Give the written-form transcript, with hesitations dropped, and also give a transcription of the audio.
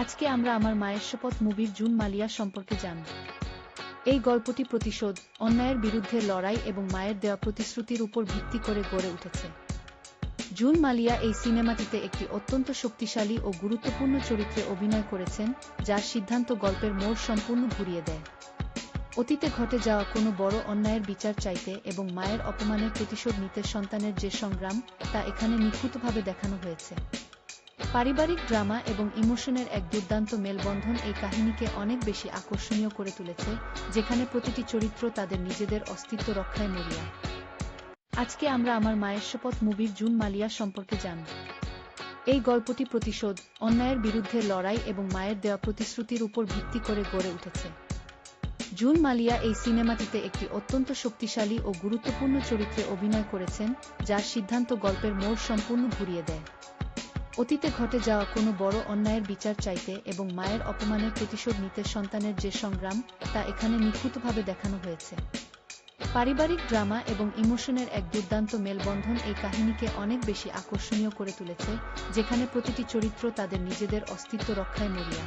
আজকে আমরা আমার মায়ের শপথ মুভির জুন মালিয়া সম্পর্কে জানব। এই গল্পটি প্রতিশোধ, অন্যায়ের বিরুদ্ধে লড়াই এবং মায়ের দেওয়া প্রতিশ্রুতির উপর ভিত্তি করে গড়ে উঠেছে। জুন মালিয়া এই সিনেমাটিতে একটি অত্যন্ত শক্তিশালী ও গুরুত্বপূর্ণ চরিত্রে অভিনয় করেছেন, যার সিদ্ধান্ত গল্পের মোড় সম্পূর্ণ ঘুরিয়ে দেয়। অতীতে ঘটে যাওয়া কোনো বড় অন্যায়ের বিচার চাইতে এবং মায়ের অপমানের প্রতিশোধ নিতে সন্তানের যে সংগ্রাম, তা এখানে নিখুঁতভাবে দেখানো হয়েছে। পারিবারিক ড্রামা এবং ইমোশনের এক দুর্দান্ত মেলবন্ধন এই কাহিনীকে অনেক বেশি আকর্ষণীয় করে তুলেছে, যেখানে প্রতিটি চরিত্র তাদের নিজেদের অস্তিত্ব রক্ষায় মরিয়া। আজকে আমরা আমার মায়ের শপথ মুভির জুন মালিয়া সম্পর্কে জানব। এই গল্পটি প্রতিশোধ, অন্যায়ের বিরুদ্ধে লড়াই এবং মায়ের দেওয়া প্রতিশ্রুতির উপর ভিত্তি করে গড়ে উঠেছে। জুন মালিয়া এই সিনেমাটিতে একটি অত্যন্ত শক্তিশালী ও গুরুত্বপূর্ণ চরিত্রে অভিনয় করেছেন, যার সিদ্ধান্ত গল্পের মোড় সম্পূর্ণ ঘুরিয়ে দেয়। অতীতে ঘটে যাওয়া কোনো বড় অন্যায়ের বিচার চাইতে এবং মায়ের অপমানের প্রতিশোধ নিতে সন্তানের যে সংগ্রাম, তা এখানে নিখুঁতভাবে দেখানো হয়েছে। পারিবারিক ড্রামা এবং ইমোশনের এক দুর্দান্ত মেলবন্ধন এই কাহিনীকে অনেক বেশি আকর্ষণীয় করে তুলেছে, যেখানে প্রতিটি চরিত্র তাদের নিজেদের অস্তিত্ব রক্ষায় মরিয়া।